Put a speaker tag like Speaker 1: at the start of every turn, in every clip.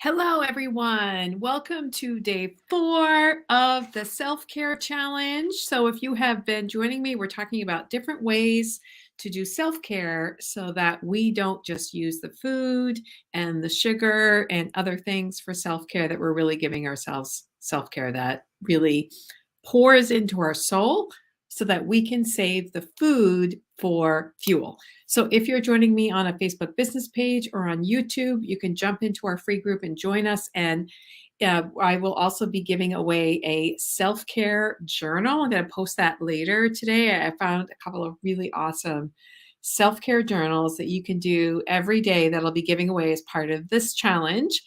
Speaker 1: Hello, everyone. Welcome to day 4 of the self-care challenge. So, if you have been joining me, we're talking about different ways to do self-care so that we don't just use the food and the sugar and other things for self-care, that we're really giving ourselves self-care that really pours into our soul so that we can save the food for fuel. So if you're joining me on a Facebook business page or on YouTube, you can jump into our free group and join us. And I will also be giving away a self care journal. I'm going to post that later today. I found a couple of really awesome self care journals that you can do every day that I'll be giving away as part of this challenge.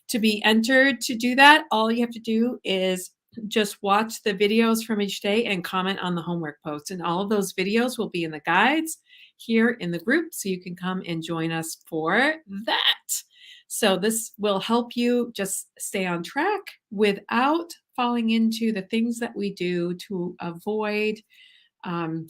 Speaker 1: To be entered to do that, all you have to do is just watch the videos from each day and comment on the homework posts. And all of those videos will be in the guides here in the group, so you can come and join us for that. So this will help you just stay on track without falling into the things that we do to avoid um,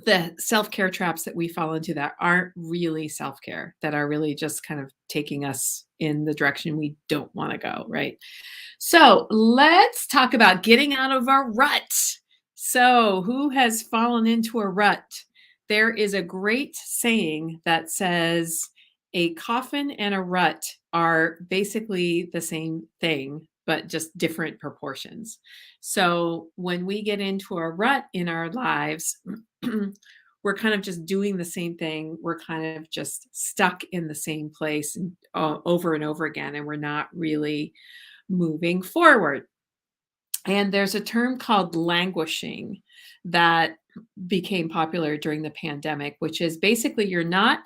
Speaker 1: the self-care traps that we fall into that aren't really self-care, that are really just kind of taking us in the direction we don't want to go, right? So let's talk about getting out of our rut. So, who has fallen into a rut? There is a great saying that says a coffin and a rut are basically the same thing, but just different proportions. So, when we get into a rut in our lives, we're kind of just doing the same thing. We're kind of just stuck in the same place over and over again, and we're not really moving forward. And there's a term called languishing that became popular during the pandemic, which is basically you're not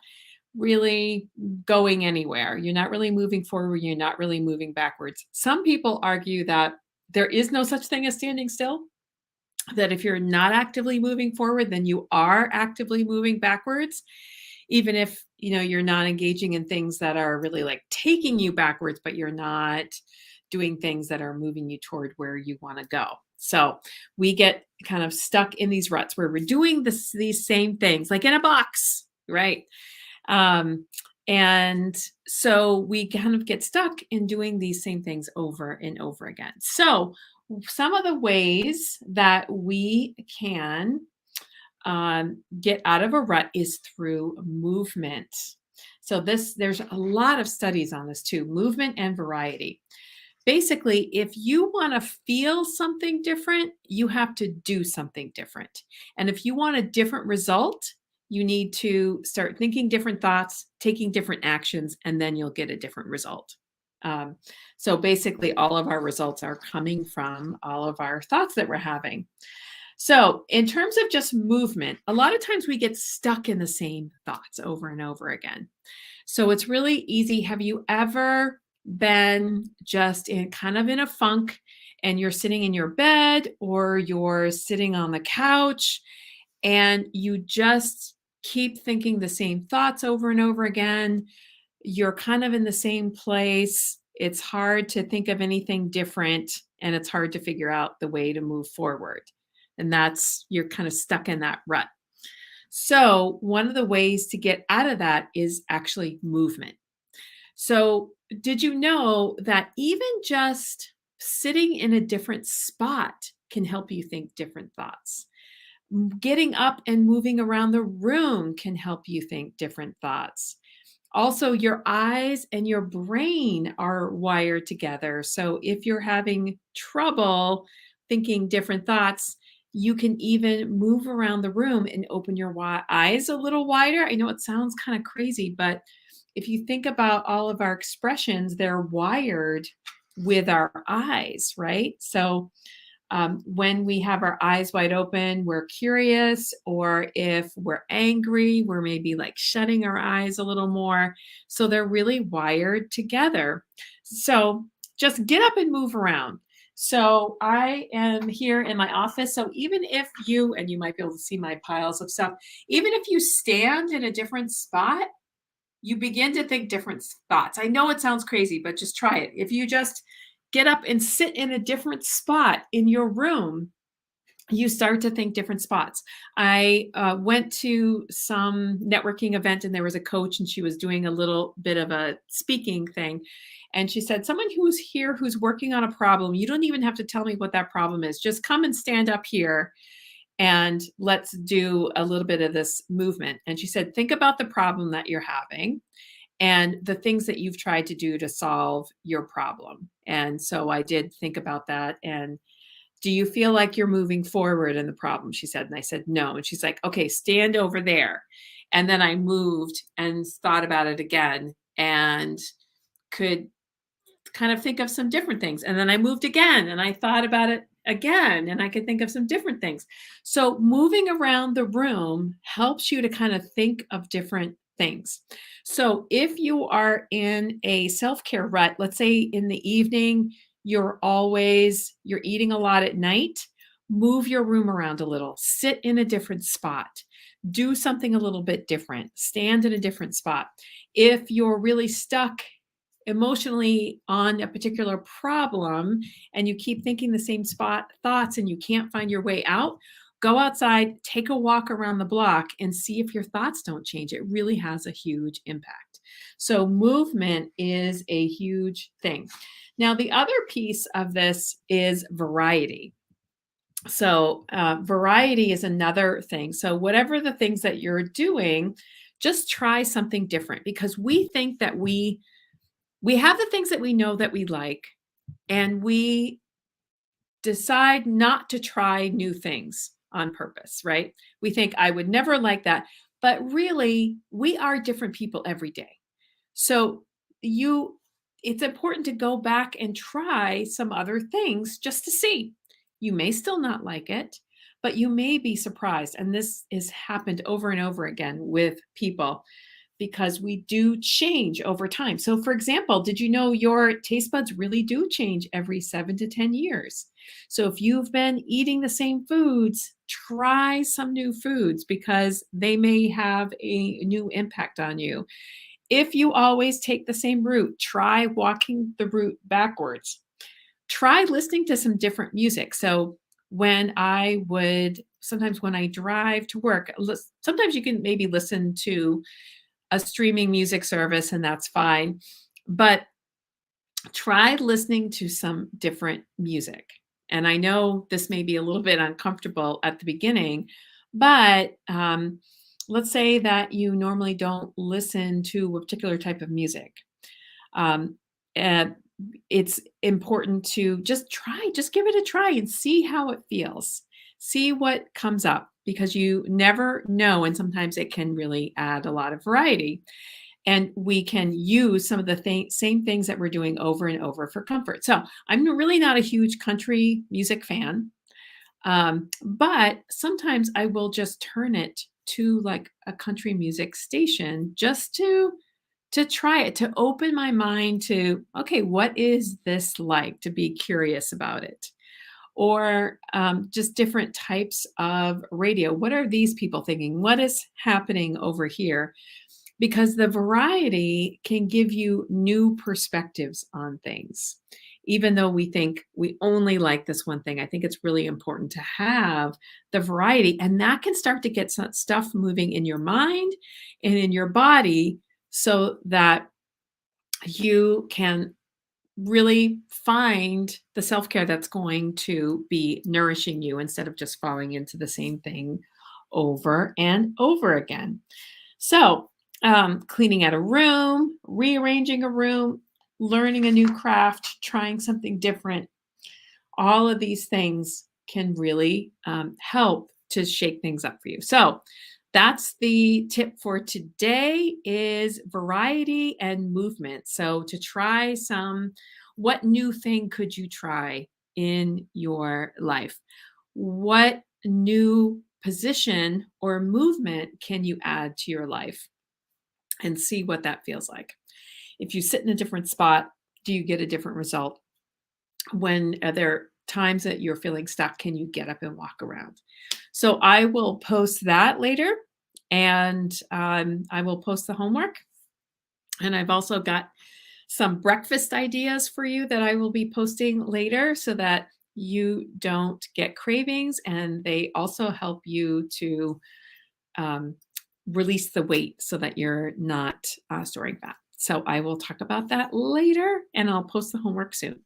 Speaker 1: really going anywhere. You're not really moving forward. You're not really moving backwards. Some people argue that there is no such thing as standing still, that if you're not actively moving forward, then you are actively moving backwards, even if you're not engaging in things that are really like taking you backwards, but you're not doing things that are moving you toward where you want to go. So we get kind of stuck in these ruts where we're doing these same things, like in a box, right? Um, and so we kind of get stuck in doing these same things over and over again. So some of the ways that we can get out of a rut is through movement. So there's a lot of studies on this too, movement and variety. Basically, if you want to feel something different, you have to do something different. And if you want a different result, you need to start thinking different thoughts, taking different actions, and then you'll get a different result. Um, so basically, all of our results are coming from all of our thoughts that we're having. So, in terms of just movement, a lot of times we get stuck in the same thoughts over and over again. So, it's really easy. Have you ever been just in kind of in a funk, and you're sitting in your bed or you're sitting on the couch and you just keep thinking the same thoughts over and over again? You're kind of in the same place. It's hard to think of anything different, and it's hard to figure out the way to move forward. And that's, you're kind of stuck in that rut. So, one of the ways to get out of that is actually movement. So, did you know that even just sitting in a different spot can help you think different thoughts? Getting up and moving around the room can help you think different thoughts. Also, your eyes and your brain are wired together. So, if you're having trouble thinking different thoughts, you can even move around the room and open your eyes a little wider. I know it sounds kind of crazy, but if you think about all of our expressions, they're wired with our eyes, right? So, when we have our eyes wide open, we're curious, or if we're angry, we're maybe like shutting our eyes a little more. So they're really wired together. So just get up and move around. So I am here in my office. So even if and you might be able to see my piles of stuff, even if you stand in a different spot, you begin to think different thoughts. I know it sounds crazy, but just try it. If you just get up and sit in a different spot in your room, you start to think different spots. I went to some networking event and there was a coach and she was doing a little bit of a speaking thing. And she said, someone who's here who's working on a problem, you don't even have to tell me what that problem is. Just come and stand up here and let's do a little bit of this movement. And she said, think about the problem that you're having and the things that you've tried to do to solve your problem. And so I did think about that. And do you feel like you're moving forward in the problem? She said, and I said, no. And she's like, okay, stand over there. And then I moved and thought about it again and could kind of think of some different things. And then I moved again and I thought about it again and I could think of some different things. So moving around the room helps you to kind of think of different things. So if you are in a self-care rut, let's say in the evening, you're eating a lot at night, move your room around a little, sit in a different spot, do something a little bit different, stand in a different spot. If you're really stuck emotionally on a particular problem and you keep thinking the same spot thoughts and you can't find your way out, go outside, take a walk around the block and see if your thoughts don't change. It really has a huge impact. So movement is a huge thing. Now, the other piece of this is variety. So, variety is another thing. So, whatever the things that you're doing, just try something different because we think that we have the things that we know that we like, and we decide not to try new things on purpose, right? We think I would never like that, but really, we are different people every day. So you it's important to go back and try some other things just to see. You may still not like it, but you may be surprised. And this has happened over and over again with people because we do change over time. So, for example, did you know your taste buds really do change every 7 to 10 years? So, if you've been eating the same foods, try some new foods because they may have a new impact on you. If you always take the same route, try walking the route backwards. Try listening to some different music. So, sometimes when I drive to work, sometimes you can maybe listen to a streaming music service and that's fine. But try listening to some different music. And I know this may be a little bit uncomfortable at the beginning, but let's say that you normally don't listen to a particular type of music. Um, and it's important to just give it a try and see how it feels. See what comes up because you never know. And sometimes it can really add a lot of variety. And we can use some of the same things that we're doing over and over for comfort. So I'm really not a huge country music fan, but sometimes I will just turn it to like a country music station just to try it, to open my mind to, okay, what is this like, to be curious about it. Or just different types of radio. What are these people thinking? What is happening over here? Because the variety can give you new perspectives on things. Even though we think we only like this one thing, I think it's really important to have the variety, and that can start to get some stuff moving in your mind and in your body so that you can really find the self-care that's going to be nourishing you instead of just falling into the same thing over and over again. So, cleaning out a room, rearranging a room, learning a new craft, trying something different, all of these things can really help to shake things up for you. So, that's the tip for today is variety and movement. So to try what new thing could you try in your life? What new position or movement can you add to your life and see what that feels like? If you sit in a different spot, do you get a different result? When are there times that you're feeling stuck, can you get up and walk around? So I will post that later and I will post the homework. And I've also got some breakfast ideas for you that I will be posting later so that you don't get cravings, and they also help you to um, release the weight so that you're not storing fat. So I will talk about that later, and I'll post the homework soon.